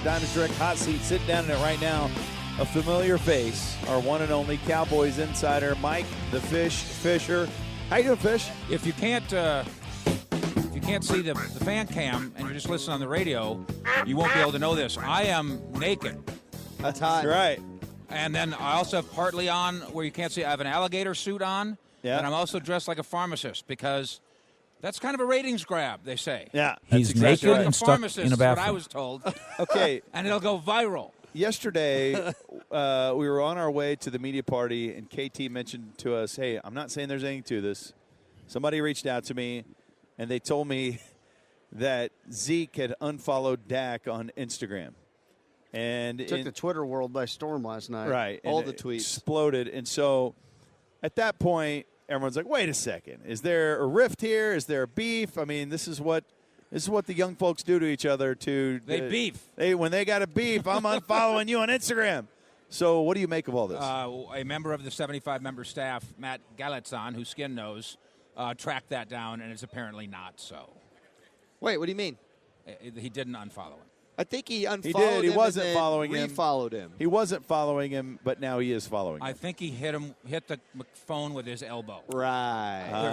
Diners Direct hot seat. Sitting down in it right now, a familiar face, our one and only Cowboys insider, Mike the Fish Fisher. How you doing, Fish? If you can't see the fan cam and you're just listening on the radio, you won't be able to know this. I am naked. That's hot. Right. And then I also have partly on where you can't see. I have an alligator suit on. Yeah. And I'm also dressed like a pharmacist because that's kind of a ratings grab, they say. Yeah. He's exactly naked right. like a and stuck pharmacist in a is what I bathroom. was told. Okay. And it'll go viral. Yesterday, we were on our way to the media party, and KT mentioned to us, hey, I'm not saying there's anything to this. Somebody reached out to me, and they told me that Zeke had unfollowed Dak on Instagram. And Took the Twitter world by storm last night. right. All and the it tweets. exploded. And so at that point, everyone's like, wait a second. Is there a rift here? Is there a beef? I mean, this is what the young folks do to each other. They beef. When they got a beef, I'm unfollowing you on Instagram. So what do you make of all this? A member of the 75-member staff, Matt Galatzon, who Skin knows, tracked that down, and it's apparently not so. Wait, what do you mean? He didn't unfollow him. I think he unfollowed He did. He him wasn't and then following him. refollowed him. He wasn't following him, but now he is following him. I think he hit the phone with his elbow. Right.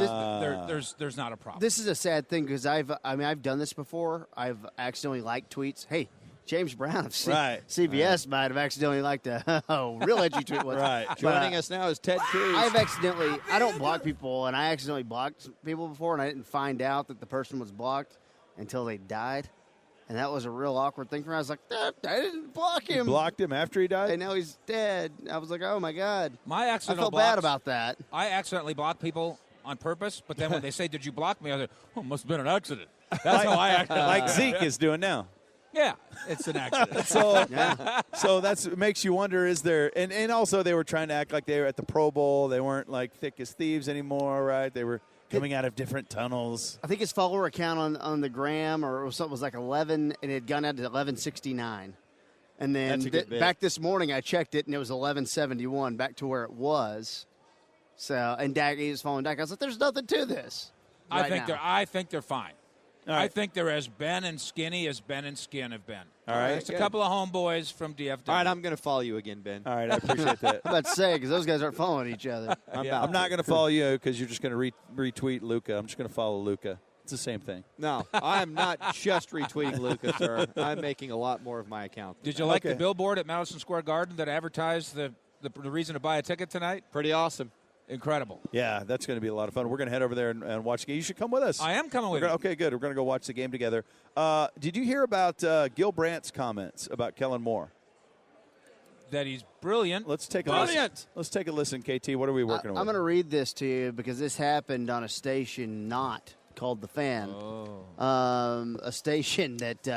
There's not a problem. This is a sad thing because I've done this before. I've accidentally liked tweets. Hey, James Brown of Right. CBS might have accidentally liked a real edgy tweet. Once. Right. But, Joining us now is Ted Cruz. I don't block people, and I accidentally blocked people before, and I didn't find out that the person was blocked until they died. And that was a real awkward thing for me. I was like, I didn't block him. You blocked him after he died? And now he's dead. I was like, oh, my God. My I accidental felt blocks, bad about that. I accidentally block people on purpose, but then when they say, did you block me? I was like, oh, must have been an accident. That's how I act. Like Zeke is doing now. Yeah, it's an accident. So it makes you wonder, is there – and also they were trying to act like they were at the Pro Bowl. They weren't like thick as thieves anymore, right? They were coming out of different tunnels. I think his follower account on the gram or something was like 11, and it had gone out to 1169. And then That's a good bit. back this morning, I checked it, and it was 1171, back to where it was. So, and Dak, he was following Dak. I was like, there's nothing to this. I right think now. I think they're fine. All right. I think they're as Ben and skinny as Ben and Skin have been. All right. It's a couple of homeboys from DFW. All right, I'm going to follow you again, Ben. All right, I appreciate that. I'm about to say, because those guys aren't following each other. I'm not going to follow you because you're just going to retweet Luca. I'm just going to follow Luca. It's the same thing. No, I'm not just retweeting Lucas, sir. I'm making a lot more of my account. Did you like Okay. the billboard at Madison Square Garden that advertised the reason to buy a ticket tonight? Pretty awesome. Incredible. Yeah, that's going to be a lot of fun. We're going to head over there and watch the game. You should come with us. I am coming with you. Okay, good. We're going to go watch the game together. Did you hear about Gil Brandt's comments about Kellen Moore? That he's brilliant. Let's take a Brilliant. listen. Let's take a listen, KT. What are we working I'm with? going to read this to you because this happened on a station not called The Fan. A station that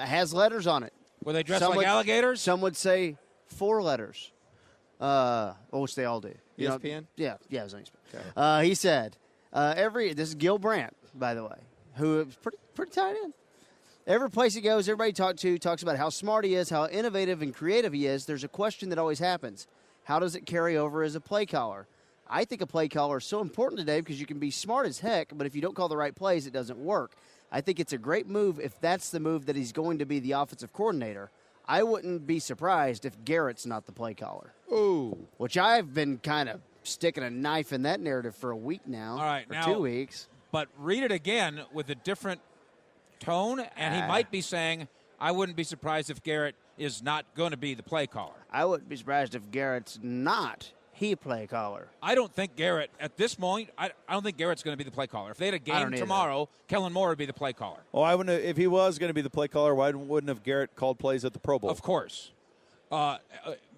has letters on it. Were they dressed Some like would- alligators? Some would say 4 letters, which they all do. You know, ESPN? yeah, it was on ESPN. He said, this is Gil Brandt, by the way, who is pretty tied in. Every place he goes, everybody talks about how smart he is, how innovative and creative he is. There's a question that always happens. How does it carry over as a play caller? I think a play caller is so important today because you can be smart as heck, but if you don't call the right plays, it doesn't work. I think it's a great move if that's the move that he's going to be the offensive coordinator. I wouldn't be surprised if Garrett's not the play caller. Ooh. Which I've been kind of sticking a knife in that narrative for a week now. All right, or now- 2 weeks. But read it again with a different tone, and he might be saying, I wouldn't be surprised if Garrett is not going to be the play caller. I wouldn't be surprised if Garrett's not he play caller. I don't think Garrett, at this point, I don't think Garrett's going to be the play caller. If they had a I game don't either. tomorrow, Kellen Moore would be the play caller. Oh, I wouldn't. If he was going to be the play caller, why wouldn't have Garrett called plays at the Pro Bowl? Of course.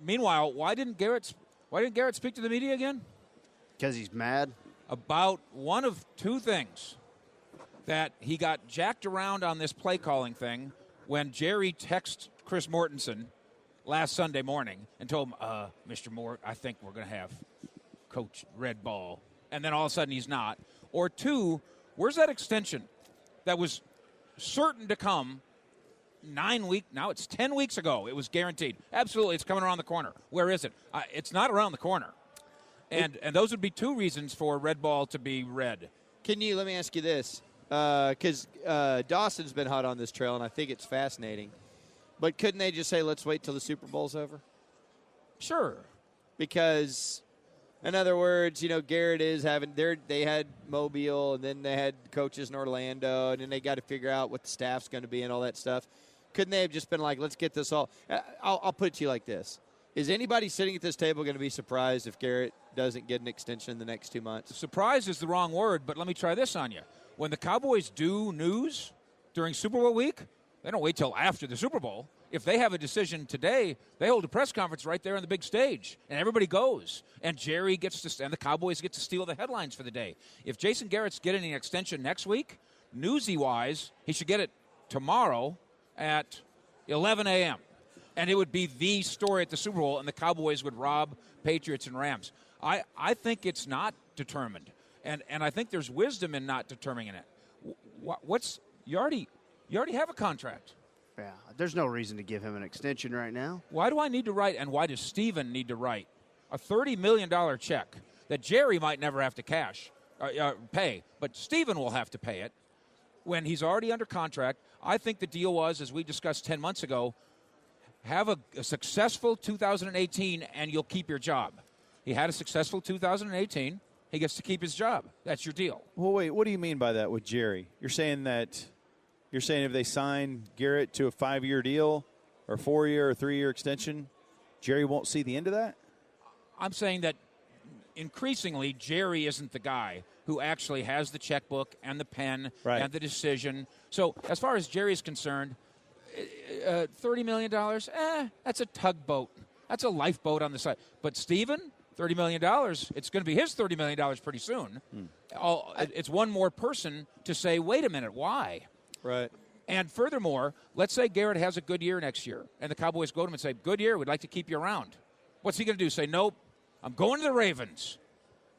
Meanwhile, why didn't Garrett speak to the media again? Because he's mad. About one of two things. That he got jacked around on this play calling thing when Jerry texted Chris Mortensen last Sunday morning and told him, Mr. Moore, I think we're going to have Coach Red Ball. And then all of a sudden he's not. Or two, where's that extension that was certain to come 9 weeks? Now it's 10 weeks ago. It was guaranteed. Absolutely, it's coming around the corner. Where is it? It's not around the corner. And those would be two reasons for Red Ball to be red. Let me ask you this, because Dawson's been hot on this trail, and I think it's fascinating. But couldn't they just say, let's wait till the Super Bowl's over? Sure. Because, in other words, Garrett is having they had Mobile, and then they had coaches in Orlando, and then they got to figure out what the staff's going to be and all that stuff. Couldn't they have just been like, let's get this all? I'll put it to you like this. Is anybody sitting at this table going to be surprised if Garrett doesn't get an extension in the next 2 months? Surprise is the wrong word, but let me try this on you. When the Cowboys do news during Super Bowl week, they don't wait till after the Super Bowl. If they have a decision today, they hold a press conference right there on the big stage, and everybody goes. And Jerry and the Cowboys get to steal the headlines for the day. If Jason Garrett's getting an extension next week, newsy-wise, he should get it tomorrow at 11 a.m., and it would be the story at the Super Bowl, and the Cowboys would rob Patriots and Rams. I think it's not determined, and I think there's wisdom in not determining it. You already have a contract. Yeah, there's no reason to give him an extension right now. Why do I need to write, and why does Steven need to write a $30 million check that Jerry might never have to pay, but Steven will have to pay it when he's already under contract? I think the deal was, as we discussed 10 months ago, have a successful 2018 and you'll keep your job. He had a successful 2018. He gets to keep his job. That's your deal. Well, wait, what do you mean by that with Jerry? You're saying if they sign Garrett to a 5-year deal or 4-year or 3-year extension, Jerry won't see the end of that? I'm saying that increasingly Jerry isn't the guy who actually has the checkbook and the pen and the decision. So as far as Jerry's concerned, $30 million, that's a tugboat. That's a lifeboat on the side. But Steven, $30 million, it's going to be his $30 million pretty soon. It's one more person to say, wait a minute, why? Right. And furthermore, let's say Garrett has a good year next year, and the Cowboys go to him and say, good year, we'd like to keep you around. What's he going to do? Say, nope, I'm going to the Ravens.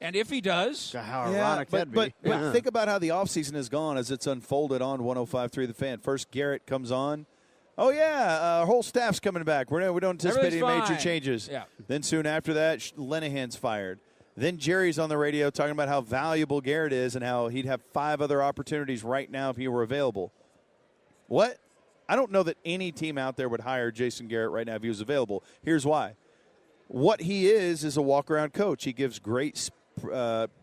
And if he does... How ironic that'd be. But think about how the offseason has gone as it's unfolded on 105.3 The Fan. First, Garrett comes on. Oh, yeah, our whole staff's coming back. We don't anticipate any major changes. Yeah. Then soon after that, Linehan's fired. Then Jerry's on the radio talking about how valuable Garrett is and how he'd have 5 other opportunities right now if he were available. What? I don't know that any team out there would hire Jason Garrett right now if he was available. Here's why. What he is a walk-around coach. He gives great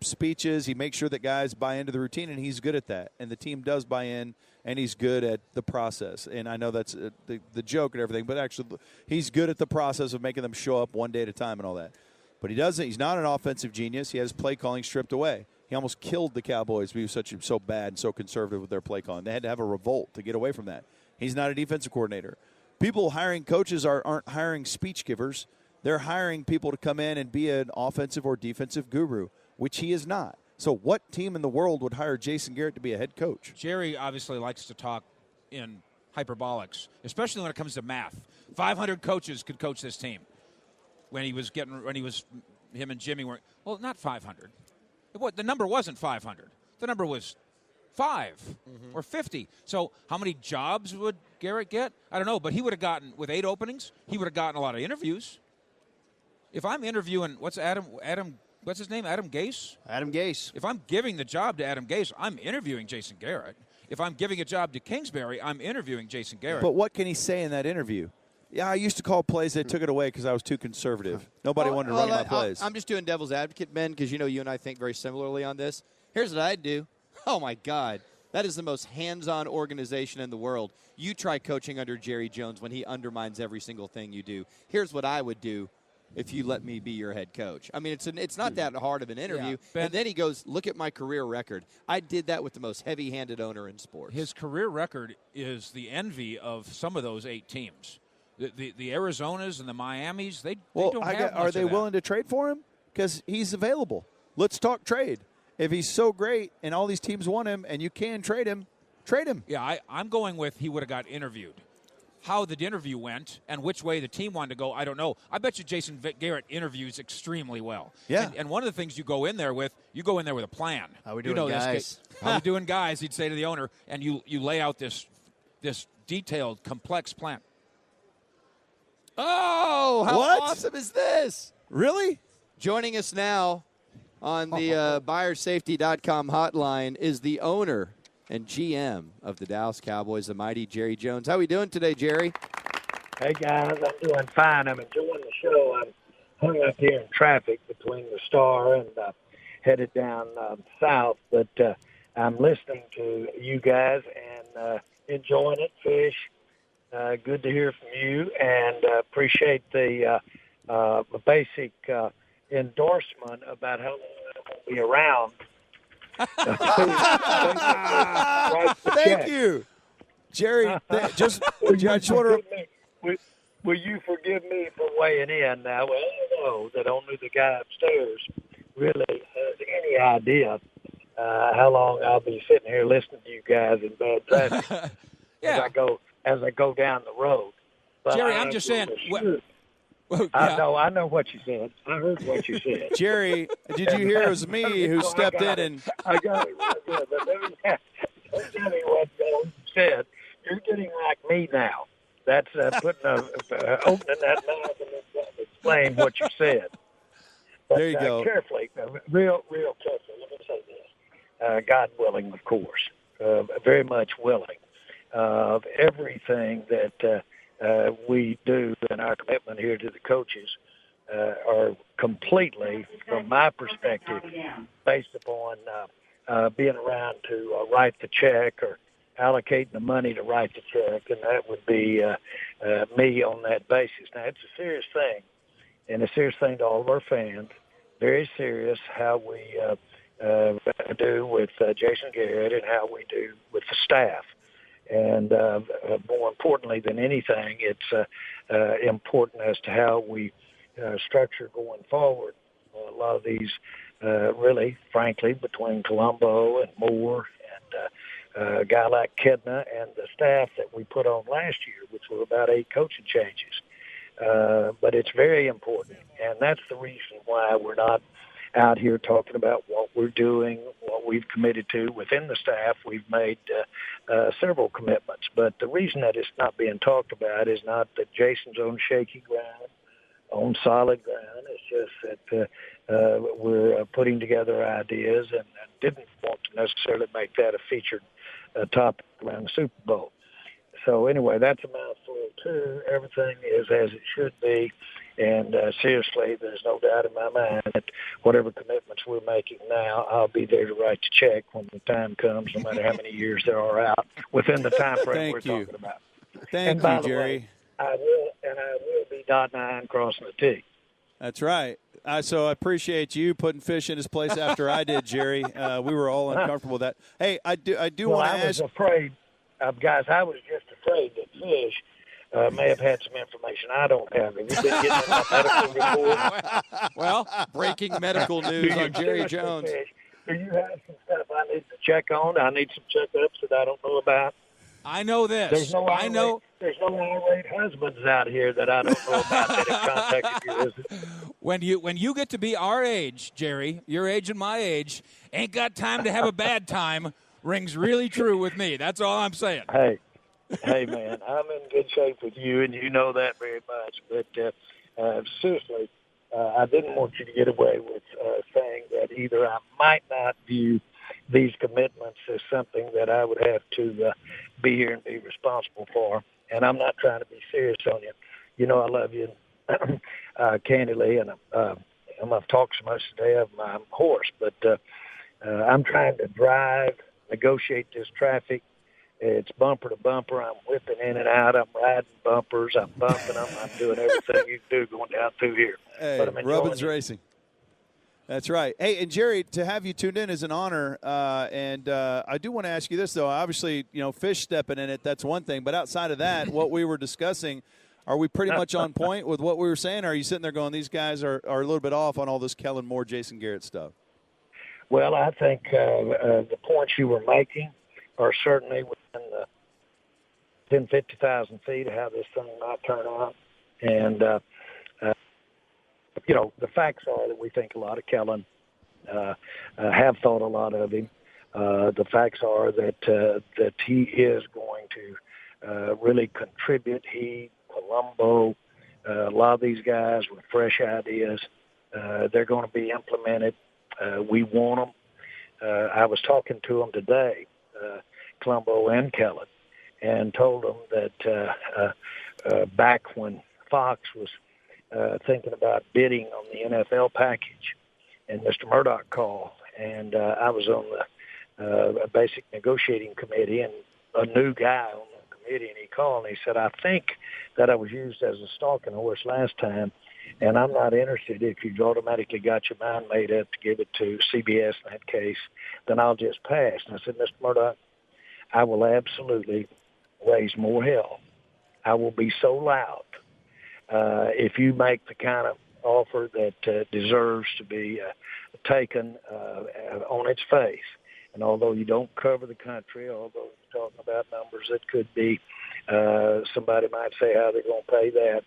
speeches. He makes sure that guys buy into the routine, and he's good at that. And the team does buy in, and he's good at the process. And I know that's the joke and everything, but actually he's good at the process of making them show up one day at a time and all that. But he's not an offensive genius. He has play calling stripped away. He almost killed the Cowboys because he was so bad and so conservative with their play calling. They had to have a revolt to get away from that. He's not a defensive coordinator. People hiring coaches aren't hiring speech givers. They're hiring people to come in and be an offensive or defensive guru, which he is not. So what team in the world would hire Jason Garrett to be a head coach? Jerry obviously likes to talk in hyperbolics, especially when it comes to math. 500 coaches could coach this team. Him and Jimmy were, well, not 500. The number wasn't 500. The number was 5 or 50. So how many jobs would Garrett get? I don't know, but he would have gotten, with 8 openings, he would have gotten a lot of interviews. If I'm interviewing, what's his name? Adam Gase? Adam Gase. If I'm giving the job to Adam Gase, I'm interviewing Jason Garrett. If I'm giving a job to Kingsbury, I'm interviewing Jason Garrett. But what can he say in that interview? Yeah, I used to call plays. They took it away because I was too conservative. Nobody wanted to run my plays. I'm just doing devil's advocate, Ben, because you and I think very similarly on this. Here's what I'd do. Oh, my God. That is the most hands-on organization in the world. You try coaching under Jerry Jones when he undermines every single thing you do. Here's what I would do if you let me be your head coach. I mean, it's not that hard of an interview. Yeah, and then he goes, look at my career record. I did that with the most heavy-handed owner in sports. His career record is the envy of some of those 8 teams. The Arizonas and the Miamis, they don't have much of that. Are they willing to trade for him? Because he's available. Let's talk trade. If he's so great and all these teams want him and you can trade him, trade him. Yeah, I'm going with he would have got interviewed. How the interview went and which way the team wanted to go, I don't know. I bet you Jason Garrett interviews extremely well. Yeah. And one of the things you go in there with a plan. How we doing, guys? How we doing, guys? He'd say to the owner, and you lay out this detailed, complex plan. Oh, how What? awesome is this? Really? Joining us now on the buyersafety.com hotline is the owner and GM of the Dallas Cowboys, the mighty Jerry Jones. How are we doing today, Jerry? Hey, guys, I'm doing fine. I'm enjoying the show. I'm hung up here in traffic between the Star and headed down south, but I'm listening to you guys and enjoying it. Fish, good to hear from you, and appreciate the basic endorsement about how long I'll be around. Thank you, Jerry. I just want to. Will you forgive me for weighing in now? Well, I know that only the guy upstairs really has any idea how long I'll be sitting here listening to you guys in bad traffic as I go down the road. But Jerry, I'm just saying. I know what you said. I heard what you said. Jerry, did you hear it was me who stepped in and I got it right there. But don't tell me what you said. You're getting like me now. That's opening that mouth and explain what you said. But, there you go. Carefully, real carefully. Let me say this. God willing, of course, very much willing. Everything that we do in our commitment here to the coaches are completely, from my perspective, based upon being around to write the check or allocating the money to write the check, and that would be me on that basis. Now, it's a serious thing, and a serious thing to all of our fans. Very serious how we do with Jason Garrett and how we do with the staff. And more importantly than anything, it's important as to how we structure going forward. A lot of these, really, frankly, between Colombo and Moore and a guy like Kidna and the staff that we put on last year, which were about 8 coaching changes. But it's very important, and that's the reason why we're not out here talking about what we're doing, what we've committed to within the staff. We've made several commitments, but the reason that it's not being talked about is not that Jason's on shaky ground, on solid ground. It's just that we're putting together ideas and didn't want to necessarily make that a featured topic around the Super Bowl. So anyway, that's a mouthful too. Everything is as it should be. And seriously, there's no doubt in my mind that whatever commitments we're making now, I'll be there to write the check when the time comes, no matter how many years there are out within the time frame we're talking about. Thank you, Jerry. Way, I will be dotting the I and crossing the T. That's right. So I appreciate you putting Fish in his place after I did, Jerry. We were all uncomfortable with that. Hey, I do want to ask. I was afraid, guys. I was just afraid that Fish may have had some information I don't have. Have you been getting that medical report? Well, breaking medical news on Jerry Jones. Do you have some stuff I need to check on? I need some checkups that I don't know about. I know this. There's no irate husbands out here that I don't know about that have contacted you. Is it? When you get to be our age, Jerry, your age and my age, ain't got time to have a bad time, rings really true with me. That's all I'm saying. Hey, man, I'm in good shape with you, and you know that very much. But seriously, I didn't want you to get away with saying that either I might not view these commitments as something that I would have to be here and be responsible for. And I'm not trying to be serious on you. You know I love you candidly, and I've talked so much today of my horse. But I'm trying to negotiate this traffic. It's bumper to bumper. I'm whipping in and out. I'm riding bumpers. I'm bumping them. I'm doing everything you can do going down through here. Hey, Rubbins Racing. That's right. Hey, and Jerry, to have you tuned in is an honor. And I do want to ask you this, though. Obviously, Fish stepping in it, that's one thing. But outside of that, what we were discussing, are we pretty much on point with what we were saying? Or are you sitting there going, these guys are a little bit off on all this Kellen Moore, Jason Garrett stuff? Well, I think the points you were making are certainly within 50,000 feet of how this thing might turn out. And, the facts are that we think a lot of Kellen, have thought a lot of him. The facts are that he is going to really contribute. He, Colombo, a lot of these guys with fresh ideas, they're going to be implemented. We want them. I was talking to them today, Colombo and Kellen, and told them that back when Fox was thinking about bidding on the NFL package, and Mr. Murdoch called, and I was on the basic negotiating committee, and a new guy on the committee, and he called and he said, I think that I was used as a stalking horse last time, and I'm not interested. If you've automatically got your mind made up to give it to CBS in that case, then I'll just pass. And I said, Mr. Murdoch, I will absolutely raise more hell. I will be so loud if you make the kind of offer that deserves to be taken on its face. And although you don't cover the country, although you're talking about numbers that could be, somebody might say how they're going to pay that.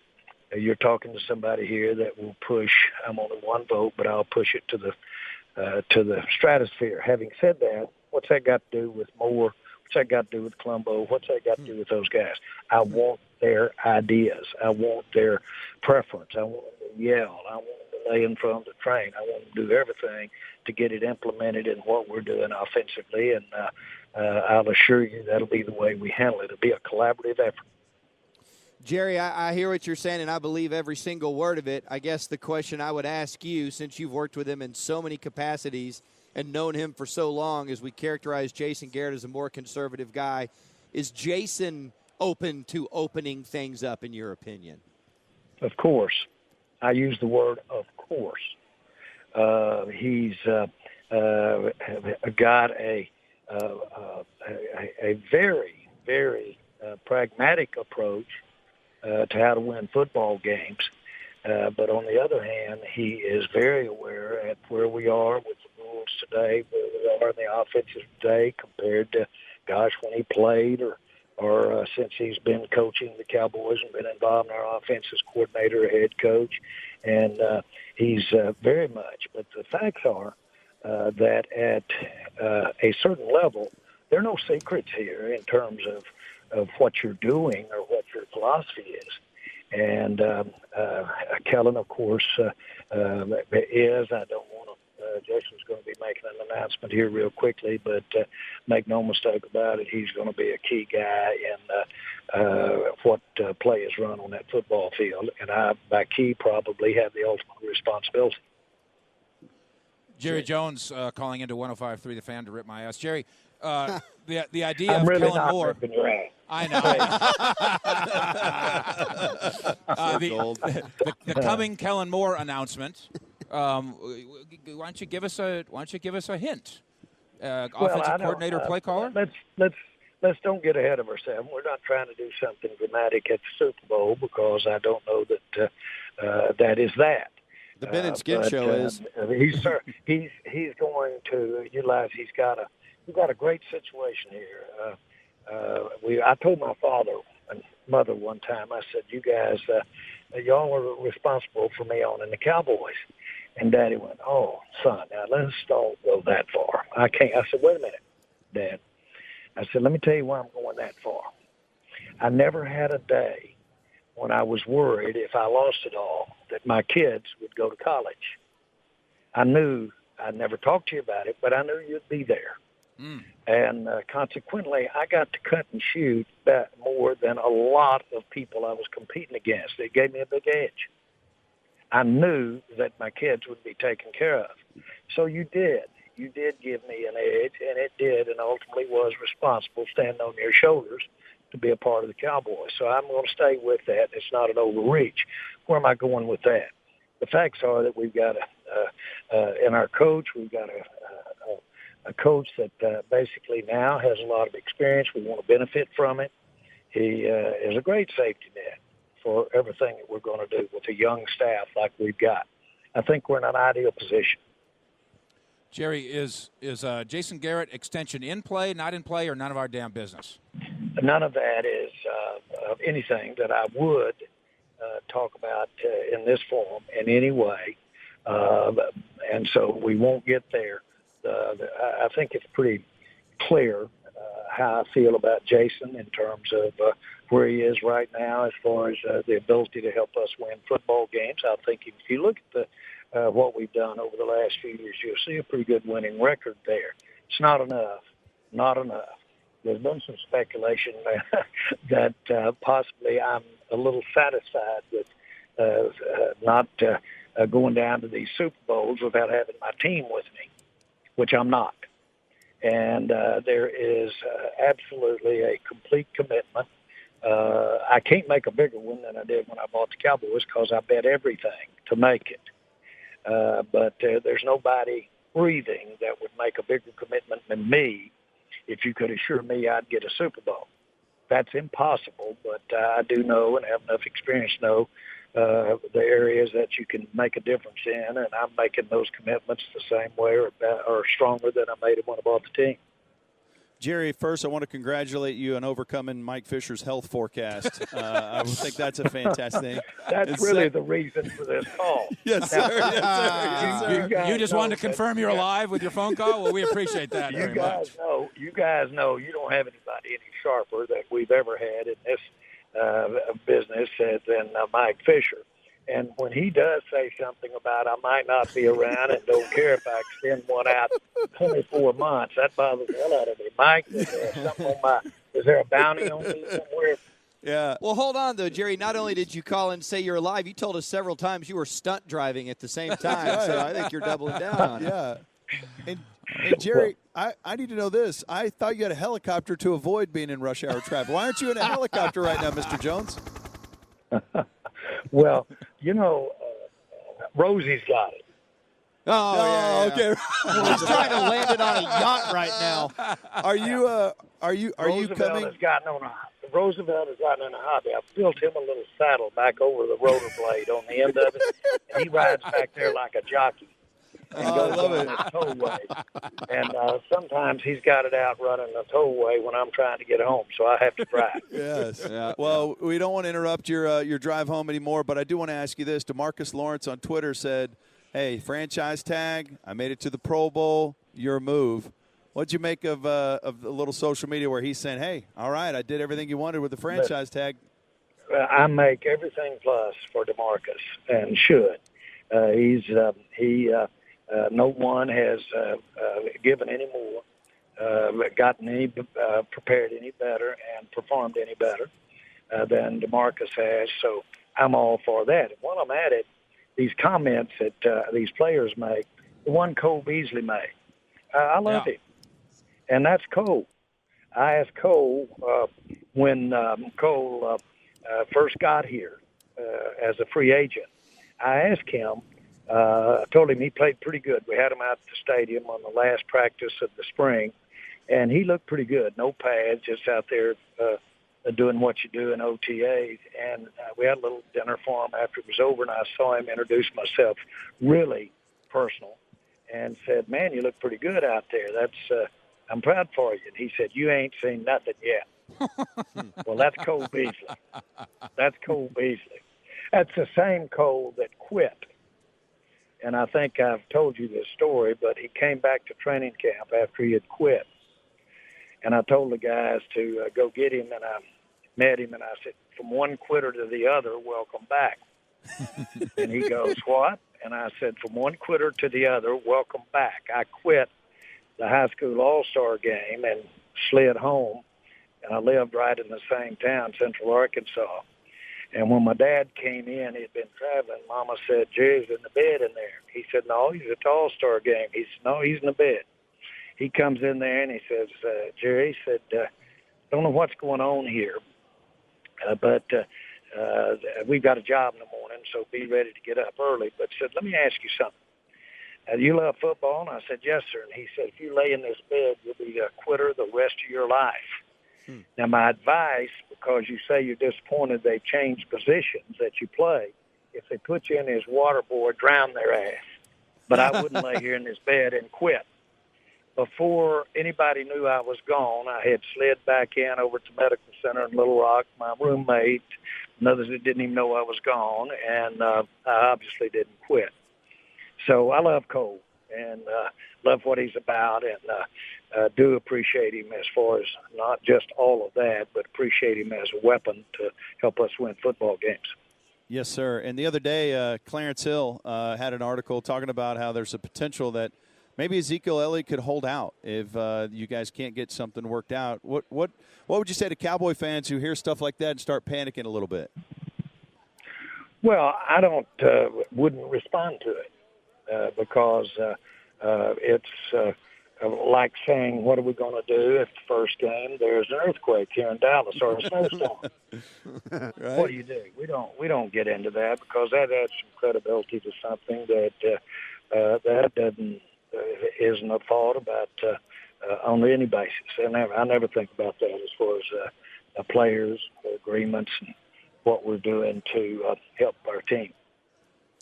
You're talking to somebody here that will push. I'm only one vote, but I'll push it to the stratosphere. Having said that, what's that got to do with Moore? What's that got to do with Colombo? What's that got to do with those guys? I want their ideas. I want their preference. I want them to yell. I want them to lay in front of the train. I want them to do everything to get it implemented in what we're doing offensively, and I'll assure you that'll be the way we handle it. It'll be a collaborative effort. Jerry, I hear what you're saying, and I believe every single word of it. I guess the question I would ask you, since you've worked with him in so many capacities and known him for so long, as we characterize Jason Garrett as a more conservative guy, is Jason open to opening things up, in your opinion? Of course. I use the word of course. He's got a very, very pragmatic approach to how to win football games. But on the other hand, he is very aware at where we are with the rules today, where we are in the offensive today compared to, gosh, when he played or since he's been coaching the Cowboys and been involved in our offense as coordinator or head coach. And he's very much. But the facts are that at a certain level, there are no secrets here in terms of what you're doing or what your philosophy is. And Kellen, of course, is. I don't want to. Jason's going to be making an announcement here real quickly, but make no mistake about it, he's going to be a key guy in what play is run on that football field. And I, by key, probably have the ultimate responsibility. Jerry Jones calling into 105.3 The Fan to rip my ass. Jerry, the idea I'm of really Kellen not Moore. ripping your ass. I know. The coming Kellen Moore announcement. Why don't you give us a hint? Offensive coordinator, play caller. Let's don't get ahead of ourselves. We're not trying to do something dramatic at the Super Bowl because I don't know that that is that. The Ben and Skin show is. He's going to utilize. He's got a great situation here. I told my father and mother one time, I said, you guys, y'all are responsible for me owning the Cowboys. And Daddy went, oh, son, now let's don't go that far. I can't. I said, wait a minute, Dad. I said, let me tell you why I'm going that far. I never had a day when I was worried if I lost it all that my kids would go to college. I knew, I'd never talked to you about it, but I knew you'd be there. And consequently, I got to cut and shoot more than a lot of people I was competing against. It gave me a big edge. I knew that my kids would be taken care of. So you did. You did give me an edge, and it did, and ultimately was responsible standing on your shoulders to be a part of the Cowboys. So I'm going to stay with that. It's not an overreach. Where am I going with that? The facts are that we've got in our coach, we've got a coach that basically now has a lot of experience. We want to benefit from it. He is a great safety net for everything that we're going to do with a young staff like we've got. I think we're in an ideal position. Jerry, is Jason Garrett extension in play, not in play, or none of our damn business? None of that is anything that I would talk about in this forum in any way, and so we won't get there. I think it's pretty clear how I feel about Jason in terms of where he is right now as far as the ability to help us win football games. I think if you look at what we've done over the last few years, you'll see a pretty good winning record there. It's not enough. Not enough. There's been some speculation that possibly I'm a little satisfied with not going down to these Super Bowls without having my team with me, which I'm not. And there is absolutely a complete commitment. I can't make a bigger one than I did when I bought the Cowboys because I bet everything to make it. But there's nobody breathing that would make a bigger commitment than me if you could assure me I'd get a Super Bowl. That's impossible, but I do know and have enough experience to know the areas that you can make a difference in, and I'm making those commitments the same way or stronger than I made them when I bought the team. Jerry, first I want to congratulate you on overcoming Mike Fisher's health forecast. I think that's a fantastic thing. That's really the reason for this call. Yes, sir. Yes, sir. You just wanted to confirm you're alive with your phone call? Well, we appreciate that very much. You guys know you don't have anybody any sharper that we've ever had in this business than Mike Fisher. And when he does say something about I might not be around and don't care if I extend one out 24 months, that bothers the hell out of me. Mike, is there a bounty on me somewhere? Yeah. Well, hold on, though, Jerry. Not only did you call and say you're alive, you told us several times you were stunt driving at the same time. So I think you're doubling down on it. Yeah. And Jerry, I need to know this. I thought you had a helicopter to avoid being in rush hour traffic. Why aren't you in a helicopter right now, Mr. Jones? Well, Rosie's got it. Oh, yeah. Okay. He's trying to land it on a yacht right now. Are you coming? Roosevelt has gotten in a hobby. I've built him a little saddle back over the rotor blade on the end of it, and he rides back there like a jockey. And goes on the tollway. And sometimes he's got it out running the tollway when I'm trying to get home, so I have to drive. Yes. Yeah. Well, we don't want to interrupt your drive home anymore, but I do want to ask you this. DeMarcus Lawrence on Twitter said, hey, franchise tag, I made it to the Pro Bowl, your move. What'd you make of the little social media where he's saying, hey, all right, I did everything you wanted with the franchise tag? I make everything plus for DeMarcus and should. No one has given any more, gotten any, prepared any better, and performed any better than DeMarcus has. So I'm all for that. And while I'm at it, these comments that these players make, the one Cole Beasley made, I love him. And that's Cole. I asked Cole when Cole first got here as a free agent. I asked him, I told him he played pretty good. We had him out at the stadium on the last practice of the spring, and he looked pretty good. No pads, just out there doing what you do in OTAs. And we had a little dinner for him after it was over, and I saw him introduce myself really personal and said, man, you look pretty good out there. That's I'm proud for you. And he said, you ain't seen nothing yet. Well, that's Cole Beasley. That's Cole Beasley. That's the same Cole that quit. And I think I've told you this story, but he came back to training camp after he had quit. And I told the guys to go get him, and I met him, and I said, from one quitter to the other, welcome back. And he goes, what? And I said, from one quitter to the other, welcome back. I quit the high school all-star game and slid home, and I lived right in the same town, Central Arkansas. And when my dad came in, he'd been traveling, Mama said, Jerry's in the bed in there. He said, no, he's at the all-star game. He said, no, he's in the bed. He comes in there and he says, Jerry, he said, don't know what's going on here, but we've got a job in the morning, so be ready to get up early. But said, let me ask you something. You love football? And I said, yes, sir. And he said, if you lay in this bed, you'll be a quitter the rest of your life. Now, my advice, because you say you're disappointed they changed positions that you play, if they put you in this water boy, drown their ass. But I wouldn't lay here in this bed and quit. Before anybody knew I was gone, I had slid back in over to Medical Center in Little Rock, my roommate, and others that didn't even know I was gone, and I obviously didn't quit. So I love Cole and love what he's about, and do appreciate him as far as not just all of that, but appreciate him as a weapon to help us win football games. Yes, sir. And the other day, Clarence Hill had an article talking about how there's a potential that maybe Ezekiel Elliott could hold out if you guys can't get something worked out. What would you say to Cowboy fans who hear stuff like that and start panicking a little bit? Well, I wouldn't respond to it because it's like saying, what are we going to do if the first game there's an earthquake here in Dallas or a snowstorm? Right? What do? We don't get into that because that adds some credibility to something that isn't a thought about on any basis. I never think about that as far as players, agreements, and what we're doing to help our team.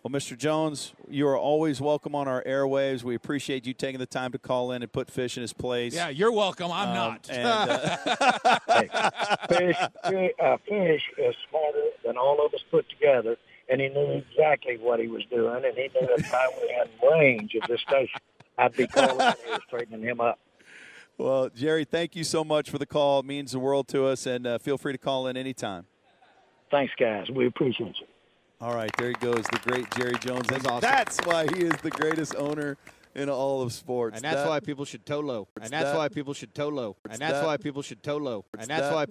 Well, Mr. Jones, you are always welcome on our airwaves. We appreciate you taking the time to call in and put Fish in his place. Yeah, you're welcome. I'm not. Fish is smarter than all of us put together, and he knew exactly what he was doing, and he knew if I were in range of this station, I'd be calling him and straightening him up. Well, Jerry, thank you so much for the call. It means the world to us, and feel free to call in anytime. Thanks, guys. We appreciate you. All right, there he goes, the great Jerry Jones. That's awesome. That's why he is the greatest owner in all of sports. And that's why people should toe low. And that's why people should toe low. And that's why people should toe low. And that's why people